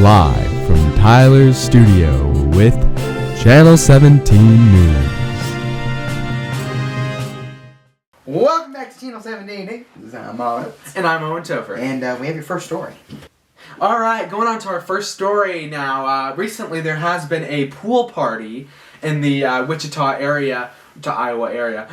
Live from Tyler's studio with Channel 17 News. Welcome back to Channel 17. I'm Owen. And I'm Owen Topher. And we have your first story. Alright, going on to our first story now. Recently there has been a pool party in the Wichita area, to Iowa area.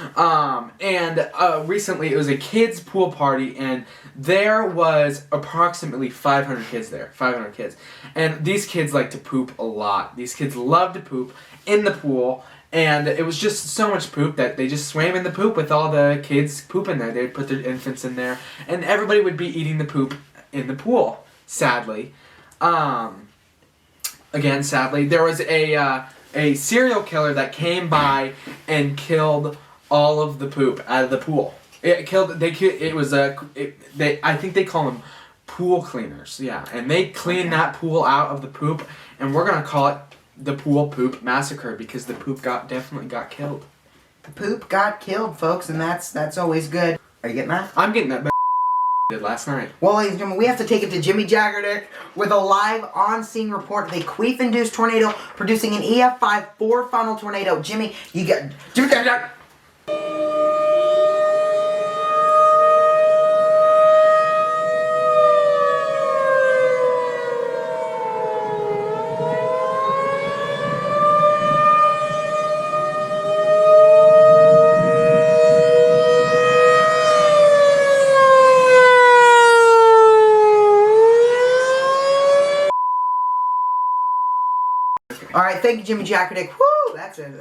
Recently it was a kids' pool party, and there was approximately 500 kids there. 500 kids. And these kids like to poop a lot. These kids love to poop in the pool. And it was just so much poop that they just swam in the poop with all the kids pooping there. They'd put their infants in there. And everybody would be eating the poop in the pool, sadly. Again, sadly. There was a serial killer that came by and killed all of the poop out of the pool. I think they call them pool cleaners. Yeah, and they clean that pool out of the poop, and we're going to call it the Pool Poop Massacre because the poop definitely got killed. The poop got killed, folks, and that's always good. Are you getting that? I'm getting that did last night. Well, ladies and gentlemen, we have to take it to Jimmy Jaggerdick with a live on-scene report of a queef-induced tornado producing an EF5 4-funnel tornado. Jimmy, you get Jimmy Jaggerdick. Alright, thank you, Jimmy Jaggerdick. Woo! That's it.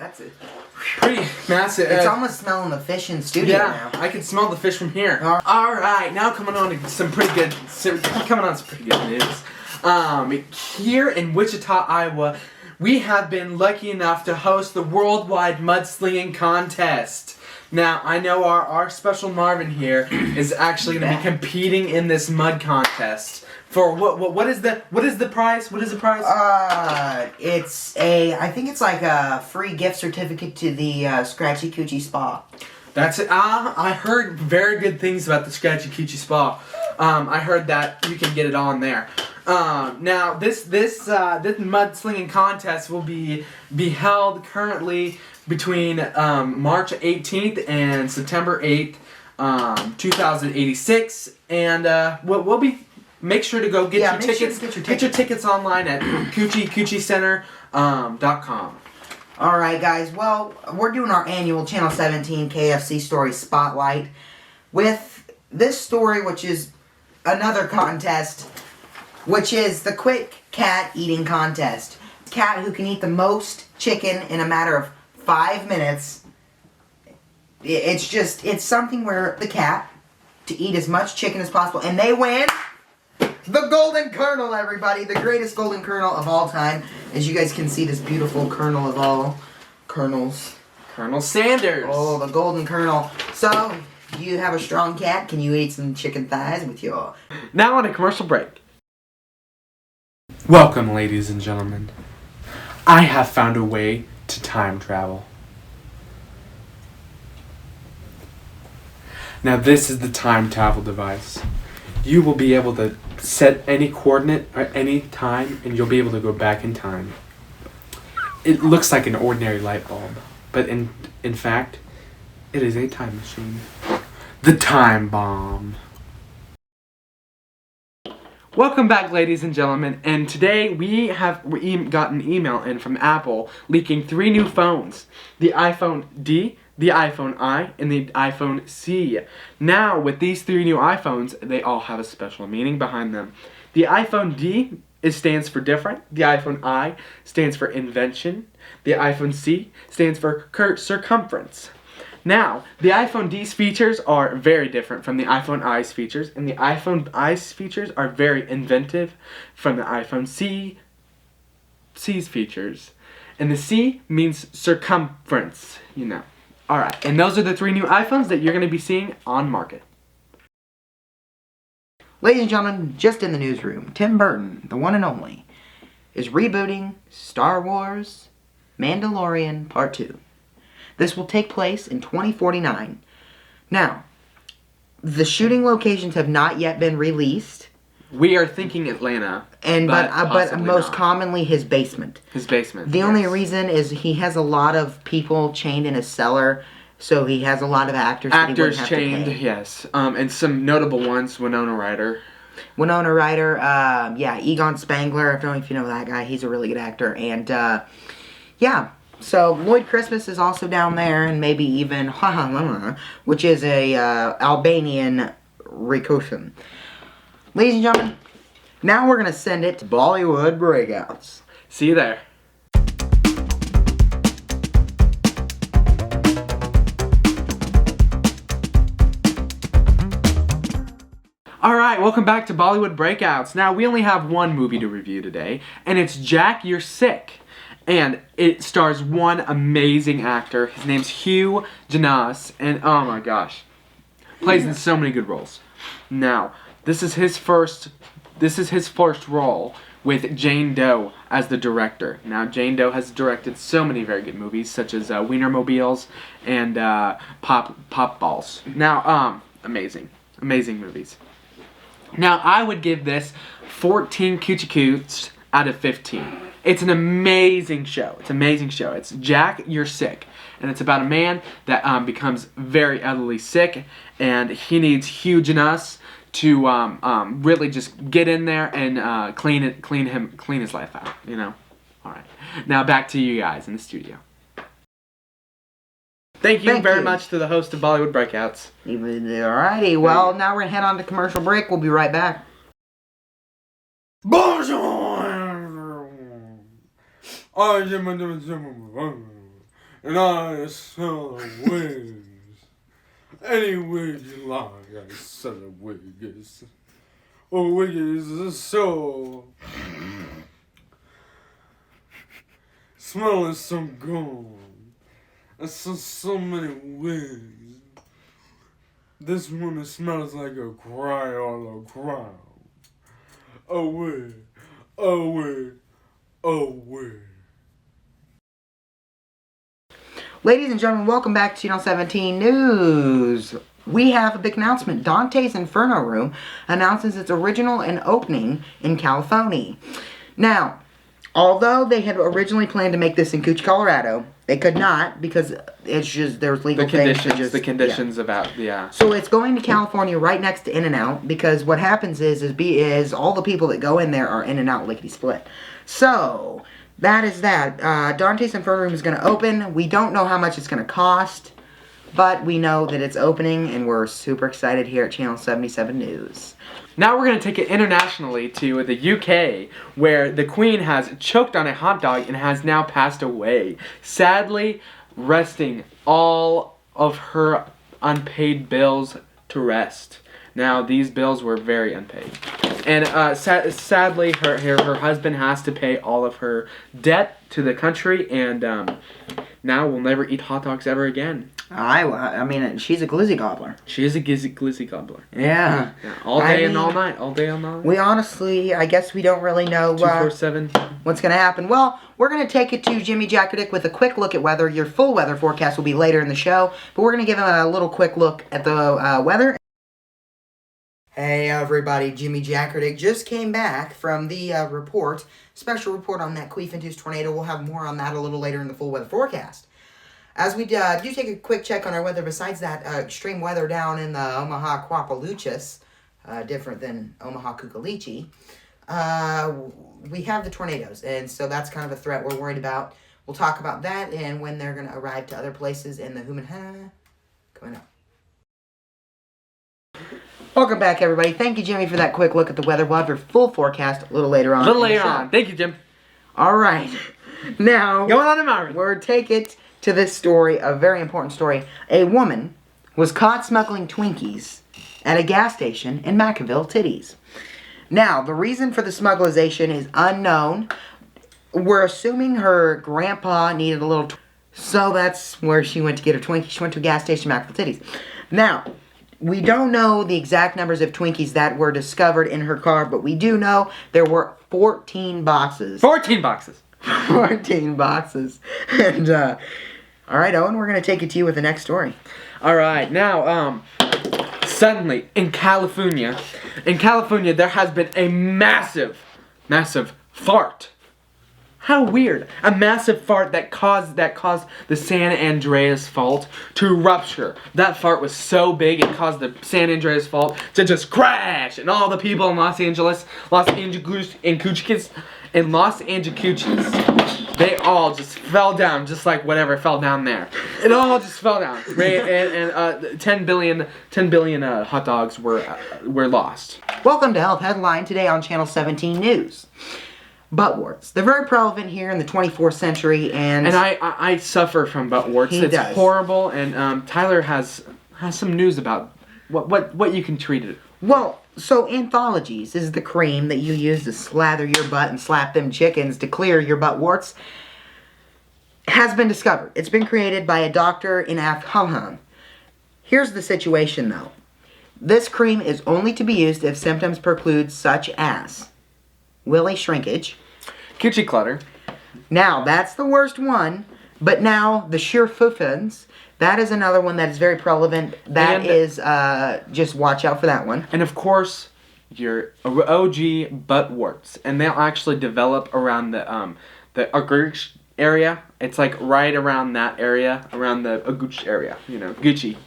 Pretty massive. It's almost smelling the fish in studio now. I can smell the fish from here. Alright, now coming on to some pretty good news. Here in Wichita, Iowa, we have been lucky enough to host the Worldwide Mudslinging Contest. Now, I know our special Marvin here is actually going to be competing in this mud contest. For what is the prize? What is the prize? I think it's like a free gift certificate to the Scratchy Coochie Spa. That's it. I heard very good things about the Scratchy Coochie Spa. I heard that you can get it on there. Now this mudslinging contest will be held currently between March 18th and September 8th, 2086, and we'll be. Make sure to go get your tickets. Get your tickets online at coochiecenter.com. Alright, guys. Well, we're doing our annual Channel 17 KFC Story Spotlight with this story, which is another contest, which is the Quick Cat Eating Contest. Cat who can eat the most chicken in a matter of 5 minutes. It's something where the cat to eat as much chicken as possible, and they win the Golden Colonel, everybody. The greatest Golden Colonel of all time. As you guys can see, this beautiful Colonel of all Colonels. Colonel Sanders. Oh, the Golden Colonel. So, you have a strong cat. Can you eat some chicken thighs with your... Now on a commercial break. Welcome, ladies and gentlemen. I have found a way to time travel. Now this is the time travel device. You will be able to set any coordinate or any time, and you'll be able to go back in time. It looks like an ordinary light bulb, but in fact, it is a time machine. The Time Bomb. Welcome back, ladies and gentlemen, and today we have got an email in from Apple leaking 3 new phones. The iPhone D, the iPhone I, and the iPhone C. Now, with these 3 new iPhones, they all have a special meaning behind them. The iPhone D stands for different. The iPhone I stands for invention. The iPhone C stands for circumference. Now, the iPhone D's features are very different from the iPhone I's features, and the iPhone I's features are very inventive from the iPhone C's features. And the C means circumference, you know. Alright, and those are the 3 new iPhones that you're going to be seeing on market. Ladies and gentlemen, just in the newsroom, Tim Burton, the one and only, is rebooting Star Wars Mandalorian Part 2. This will take place in 2049. Now, the shooting locations have not yet been released, We are thinking Atlanta. but possibly most not. commonly his basement. His basement. The yes. only reason is he has a lot of people chained in his cellar, so he has a lot of actors. That he wouldn't have chained, to pay. yes. And some notable ones: Winona Ryder. Winona Ryder, Egon Spangler. I don't know if you know that guy. He's a really good actor, and yeah. So Lloyd Christmas is also down there, and maybe even which is a Albanian recussion. Ladies and gentlemen, now we're gonna send it to Bollywood Breakouts. See you there. Alright, welcome back to Bollywood Breakouts. Now, we only have one movie to review today, and it's Jack, You're Sick. And it stars one amazing actor. His name's Hugh Janas, and oh my gosh, plays in so many good roles. Now, this is his first role with Jane Doe as the director. Now, Jane Doe has directed so many very good movies, such as Wienermobiles and Pop Balls. Now, amazing movies. Now, I would give this 14 Coochie Coots out of 15. It's an amazing show. It's Jack, You're Sick. And it's about a man that becomes very elderly sick, and he needs Hugh Janas to really just get in there and clean his life out, you know? Alright. Now back to you guys in the studio. Thank you very much to the host of Bollywood Breakouts. Alrighty, well, now we're gonna head on to commercial break. We'll be right back. Bonjour! I am and I sell wigs. Any wig you like, I sell a wigs. A wig is so smelling some gold. I saw so many wigs. This one smells like a cry all a crown. A wig, a wig, a wig. Ladies and gentlemen, welcome back to Channel 17 News. We have a big announcement. Dante's Inferno Room announces its original and opening in California. Now, although they had originally planned to make this in Cooch, Colorado, they could not because it's just there's legal things. The conditions about, yeah. So it's going to California right next to In-N-Out because what happens is all the people that go in there are In-N-Out lickety split. So that is that. Dante's Inferno Room is going to open. We don't know how much it's going to cost, but we know that it's opening, and we're super excited here at Channel 77 News. Now we're going to take it internationally to the UK, where the Queen has choked on a hot dog and has now passed away, sadly resting all of her unpaid bills to rest. Now, these bills were very unpaid. And sadly, her husband has to pay all of her debt to the country, and now we'll never eat hot dogs ever again. I mean, she's a glizzy gobbler. She is a glizzy gobbler. Yeah. All day and all night. We honestly, I guess we don't really know 247. What's going to happen. Well, we're going to take it to Jimmy Jackardick with a quick look at weather. Your full weather forecast will be later in the show, but we're going to give him a little quick look at the weather. Hey everybody, Jimmy Jackardick just came back from the special report on that Queef-induced tornado. We'll have more on that a little later in the full weather forecast. As we do take a quick check on our weather, besides that extreme weather down in the Omaha Quapaluchis, different than Omaha Kukalichi, we have the tornadoes, and so that's kind of a threat we're worried about. We'll talk about that and when they're going to arrive to other places in the Humanha coming up. Welcome back, everybody. Thank you, Jimmy, for that quick look at the weather. We'll have your full forecast a little later on. Thank you, Jim. All right. Now, going on tomorrow. We'll take it to this story, a very important story. A woman was caught smuggling Twinkies at a gas station in McInville Titties. Now, the reason for the smugglization is unknown. We're assuming her grandpa needed a little... So that's where she went to get her Twinkies. She went to a gas station in McInville Titties. Now, we don't know the exact numbers of Twinkies that were discovered in her car, but we do know there were 14 boxes. 14 boxes. 14 boxes. And, all right, Owen, we're going to take it to you with the next story. All right, now, suddenly in California, there has been a massive fart. How weird. A massive fart that caused the San Andreas Fault to rupture. That fart was so big it caused the San Andreas Fault to just crash, and all the people in Los Angeles, they all just fell down, just like whatever fell down there. It all just fell down. Right? And 10 billion hot dogs were lost. Welcome to Health Headline, today on Channel 17 News. Butt warts. They're very prevalent here in the 24th century, and I suffer from butt warts. It's horrible, and Tyler has some news about what you can treat it. Well, so Anthologies is the cream that you use to slather your butt and slap them chickens to clear your butt warts. Has been discovered. It's been created by a doctor in Afghanistan. Here's the situation, though. This cream is only to be used if symptoms preclude, such as willy shrinkage, coochie clutter. Now, that's the worst one. But now, the Schürfufens, that is another one that is very prevalent. That is, just watch out for that one. And of course, your OG butt warts. And they'll actually develop around the Gucci area. It's like right around that area, around the Gucci area. You know,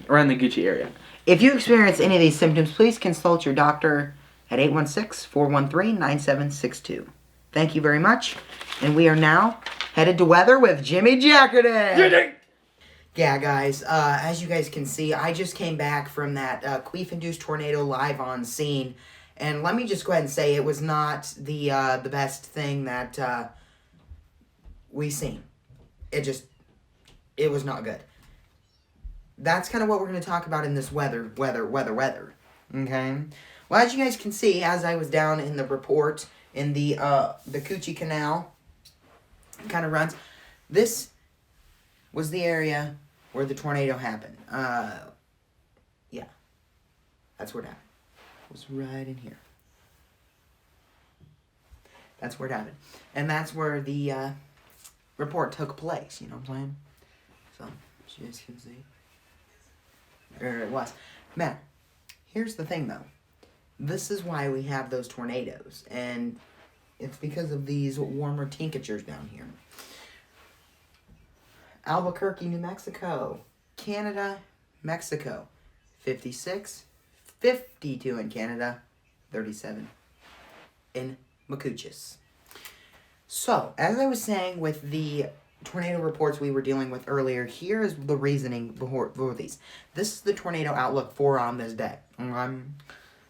around the Gucci area. If you experience any of these symptoms, please consult your doctor at 816-413-9762. Thank you very much. And we are now headed to weather with Jimmy Jackerday. Yeah, guys, as you guys can see, I just came back from that queef-induced tornado live on scene. And let me just go ahead and say it was not the best thing that we seen. It was not good. That's kind of what we're going to talk about in this weather. Okay? Well, as you guys can see, as I was down in the report in the Coochie Canal, kind of runs, this was the area where the tornado happened. Yeah. That's where it happened. It was right in here. That's where it happened. And that's where the report took place, you know what I'm saying? So, as you guys can see. There it was. Man, here's the thing, though. This is why we have those tornadoes, and it's because of these warmer temperatures down here. Albuquerque, New Mexico, Canada, Mexico, 56, 52 in Canada, 37 in Macuchis. So, as I was saying with the tornado reports we were dealing with earlier, here is the reasoning for these. This is the tornado outlook for on this day.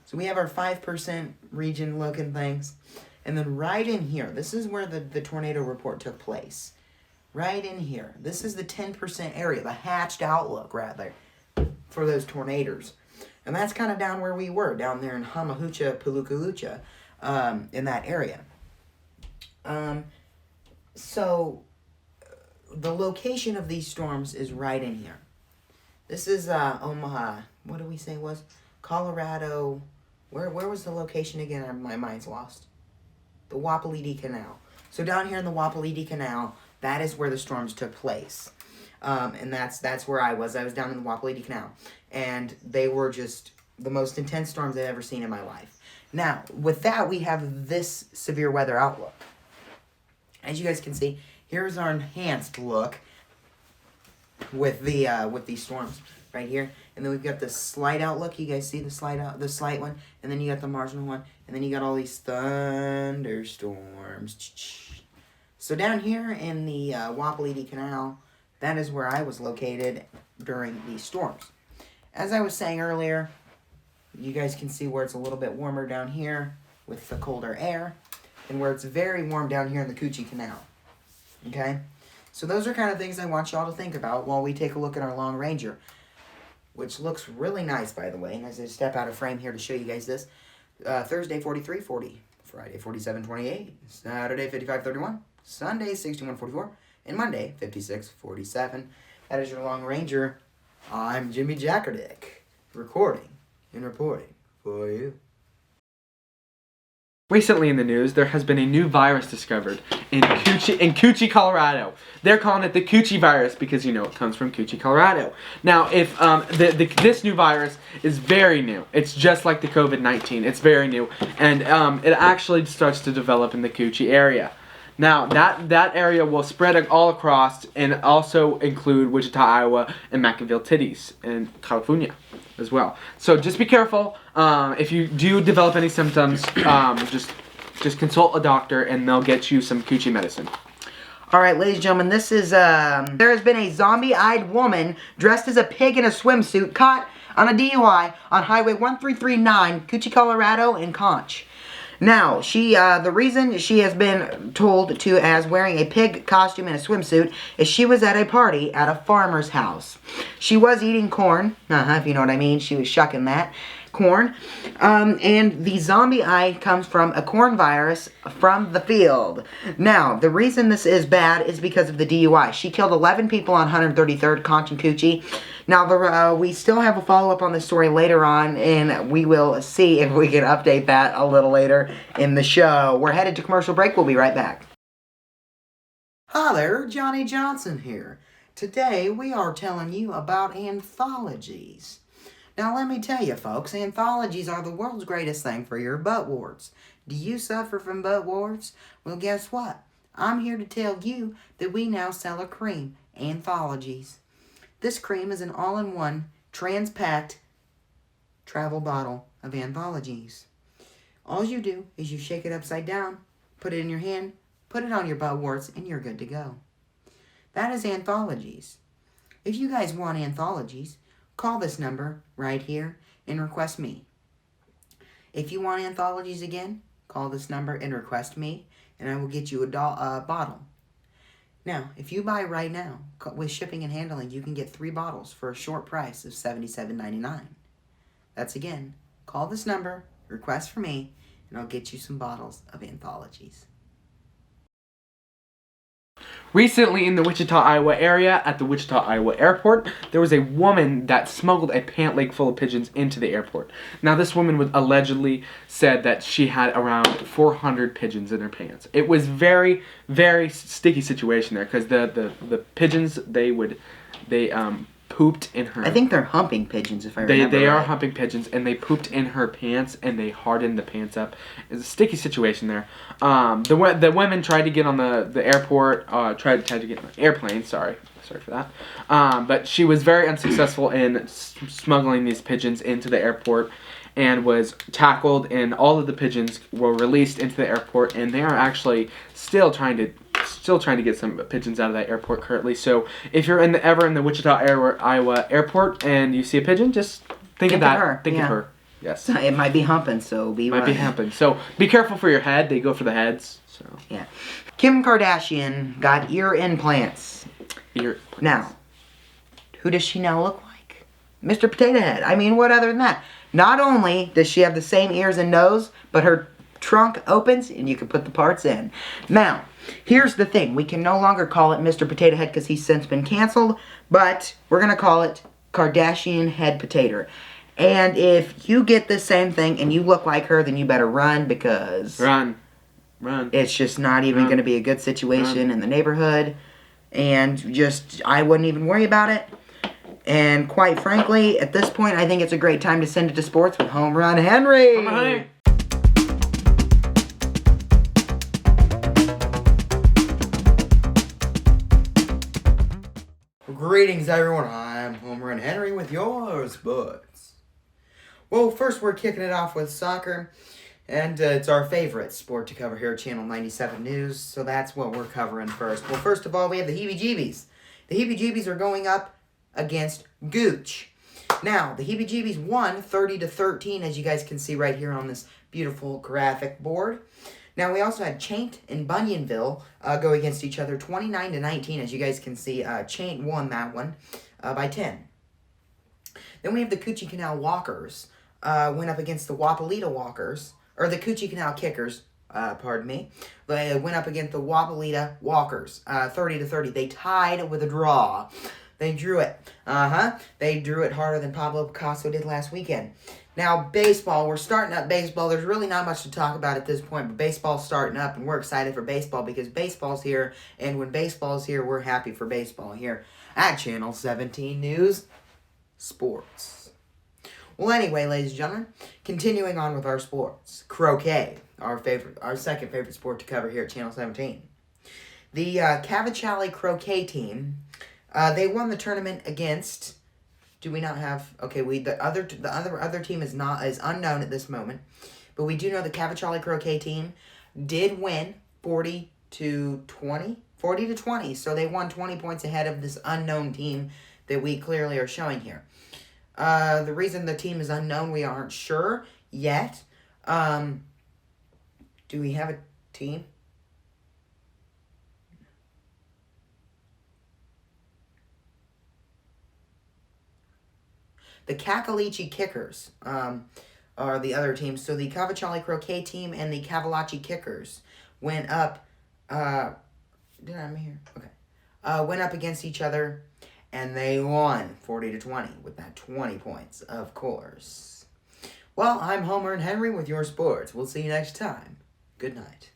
So we have our 5% region looking things. And then right in here, this is where the tornado report took place. Right in here. This is the 10% area, the hatched outlook, rather, for those tornadoes. And that's kind of down where we were, down there in Hamahucha, Pulucalucha, in that area. So, the location of these storms is right in here. This is Omaha. What did we say it was? Colorado. Where was the location again? My mind's lost. The Wapelete Canal. So down here in the Wapelete Canal, that is where the storms took place. And that's where I was. I was down in the Wapelete Canal. And they were just the most intense storms I've ever seen in my life. Now, with that, we have this severe weather outlook. As you guys can see, here's our enhanced look with these storms right here. And then we've got the slight outlook. You guys see the slight one, and then you got the marginal one, and then you got all these thunderstorms. So down here in the Wapelete Canal, that is where I was located during these storms. As I was saying earlier, you guys can see where it's a little bit warmer down here with the colder air, and where it's very warm down here in the Coochie Canal. Okay? So those are kind of things I want y'all to think about while we take a look at our Long Ranger, which looks really nice, by the way. And as I step out of frame here to show you guys this, Thursday 43.40, Friday 47.28, Saturday 55.31, Sunday 61.44, and Monday 56.47. That is your Long Ranger. I'm Jimmy Jackerdick, recording and reporting for you. Recently in the news, there has been a new virus discovered in Coochie, Colorado. They're calling it the Coochie virus because, you know, it comes from Coochie, Colorado. Now, if this new virus is very new. It's just like the COVID-19. It's very new. And it actually starts to develop in the Coochie area. Now, that area will spread all across and also include Wichita, Iowa, and McInville Titties in California as well. So just be careful. If you do develop any symptoms, just consult a doctor and they'll get you some Coochie medicine. All right, ladies and gentlemen, this is, there has been a zombie-eyed woman dressed as a pig in a swimsuit caught on a DUI on Highway 1339, Coochie, Colorado, in Conch. Now, the reason she has been told to as wearing a pig costume and a swimsuit is she was at a party at a farmer's house. She was eating corn, if you know what I mean. She was shucking that corn. And the zombie eye comes from a corn virus from the field. Now, the reason this is bad is because of the DUI. She killed 11 people on 133rd, Conch and Coochie. Now, we still have a follow-up on this story later on, and we will see if we can update that a little later in the show. We're headed to commercial break. We'll be right back. Hi there, Johnny Johnson here. Today, we are telling you about anthologies. Now, let me tell you, folks, anthologies are the world's greatest thing for your butt warts. Do you suffer from butt warts? Well, guess what? I'm here to tell you that we now sell a cream, Anthologies. This cream is an all-in-one, trans-packed travel bottle of Anthologies. All you do is you shake it upside down, put it in your hand, put it on your butt warts, and you're good to go. That is Anthologies. If you guys want Anthologies, call this number right here and request me. If you want Anthologies again, call this number and request me, and I will get you a bottle. Now, if you buy right now, with shipping and handling, you can get 3 bottles for a short price of $77.99. That's again, call this number, request for me, and I'll get you some bottles of Anthologies. Recently in the Wichita, Iowa area, at the Wichita, Iowa airport, there was a woman that smuggled a pant leg full of pigeons into the airport. Now, this woman was allegedly said that she had around 400 pigeons in her pants. It was very, very sticky situation there because the pigeons, they pooped in her. I think they're humping pigeons, if I remember They are right. humping pigeons, and they pooped in her pants, and they hardened the pants up. It's a sticky situation there. The women tried to get on the airport, tried to get on the airplane, sorry for that. But she was very unsuccessful in smuggling these pigeons into the airport, and was tackled, and all of the pigeons were released into the airport, and they are actually still trying to get some pigeons out of that airport currently. So if you're ever in the Wichita, Iowa airport and you see a pigeon, just think of that. Think of her. Yes. It might be humping, so be right. So be careful for your head. They go for the heads. So yeah. Kim Kardashian got ear implants. Now, who does she now look like? Mr. Potato Head. I mean, what other than that? Not only does she have the same ears and nose, but her trunk opens and you can put the parts in. Now, here's the thing. We can no longer call it Mr. Potato Head because he's since been canceled, but we're going to call it Kardashian Head Potato. And if you get the same thing and you look like her, then you better run because... Run. It's just not even going to be a good situation in the neighborhood. And just, I wouldn't even worry about it. And quite frankly, at this point, I think it's a great time to send it to sports with Home Run Henry. Greetings, everyone. I'm Home Run Henry with your sports. Well, first we're kicking it off with soccer. And it's our favorite sport to cover here at Channel 97 News. So that's what we're covering first. Well, first of all, we have the Heebie-Jeebies. The Heebie-Jeebies are going up against Gooch. Now, the Heebie-Jeebies won 30-13, as you guys can see right here on this beautiful graphic board. Now, we also had Chaint and Bunyanville go against each other 29-19, as you guys can see. Chaint won that one by 10. Then we have the Coochie Canal Walkers went up against the Wapalita Walkers, or the Coochie Canal Kickers, pardon me. They went up against the Wapalita Walkers 30-30. They tied with a draw. They drew it. They drew it harder than Pablo Picasso did last weekend. Now, baseball. We're starting up baseball. There's really not much to talk about at this point, but baseball's starting up, and we're excited for baseball because baseball's here, and when baseball's here, we're happy for baseball here at Channel 17 News Sports. Well, anyway, ladies and gentlemen, continuing on with our sports. Croquet, our second favorite sport to cover here at Channel 17. The Cavachali Croquet team, they won the tournament against... Do we not have... Okay, the other team is unknown at this moment. But we do know the Cavachali Croquet team did win 40-20. 40-20. So they won 20 points ahead of this unknown team that we clearly are showing here. The reason the team is unknown, we aren't sure yet. Do we have a team? The Kakalichi Kickers are the other teams. So the Cavachali Croquet team and the Cavalachi Kickers went up. Did I hear? Okay. Went up against each other, and they won 40-20 with that 20 points, of course. Well, I'm Homer and Henry with your sports. We'll see you next time. Good night.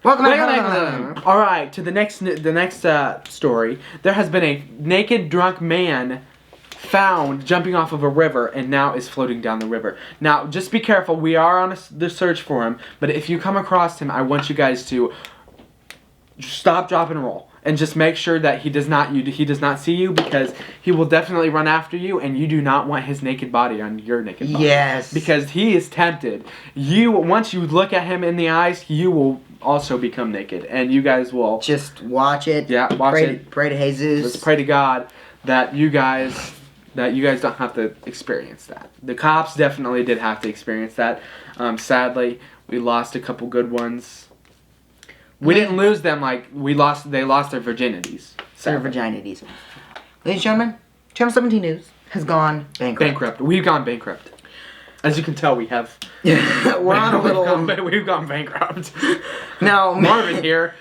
Welcome back. All right, to the next story. There has been a naked drunk man found jumping off of a river and now is floating down the river. Now, just be careful. We are on the search for him, but if you come across him, I want you guys to stop, drop, and roll, and just make sure that he does not see you, because he will definitely run after you, and you do not want his naked body on your naked body. Yes. Because he is tempted. Once you look at him in the eyes, you will also become naked, and you guys will just watch it. Yeah, watch it. Pray to Jesus. Let's pray to God that you guys don't have to experience that. The cops definitely did have to experience that. Sadly, we lost a couple good ones. We didn't lose them, they lost their virginities. Sadly. Ladies and gentlemen, Channel 17 News has gone bankrupt. We've gone bankrupt. As you can tell, we have. We're on a little. We've gone bankrupt. Now Marvin here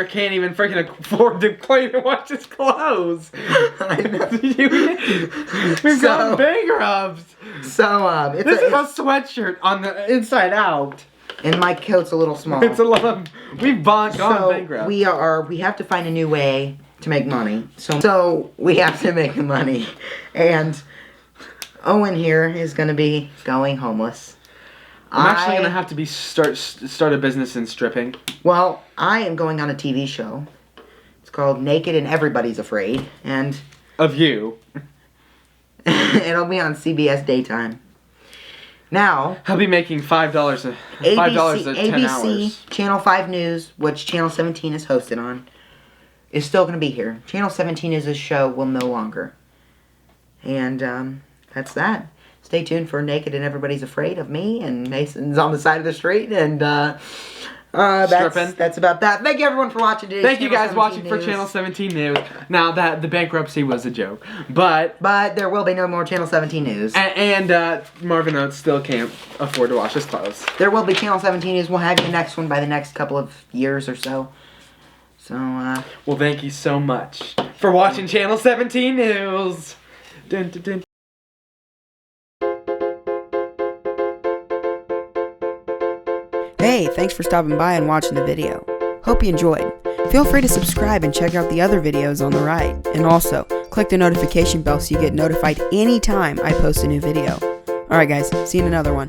can't even freaking afford to clean and wash his clothes. I know. We've gone bankrupt. So this is a sweatshirt on the inside out. And my coat's a little small. It's a lot. We've gone bankrupt. We have to find a new way to make money. So we have to make money, and Owen here is going to be going homeless. I'm actually going to have to start a business in stripping. Well, I am going on a TV show. It's called Naked and Everybody's Afraid, and of you. It'll be on CBS Daytime. Now, I'll be making $5 a 10 hours. ABC, Channel 5 News, which Channel 17 is hosted on, is still going to be here. Channel 17 is a show will no longer. And that's that. Stay tuned for Naked and Everybody's Afraid of me, and Mason's on the side of the street, and that's about that. Thank you everyone for watching today. Thank you guys watching for Channel 17 News. Now that the bankruptcy was a joke, but there will be no more Channel 17 News. And Marvin Oates still can't afford to wash his clothes. There will be Channel 17 News. We'll have the next one by the next couple of years or so. So well, thank you so much for watching Channel 17 News. Dun, dun, dun. Hey, thanks for stopping by and watching the video. Hope you enjoyed. Feel free to subscribe and check out the other videos on the right. And also, click the notification bell so you get notified anytime I post a new video. Alright guys, see you in another one.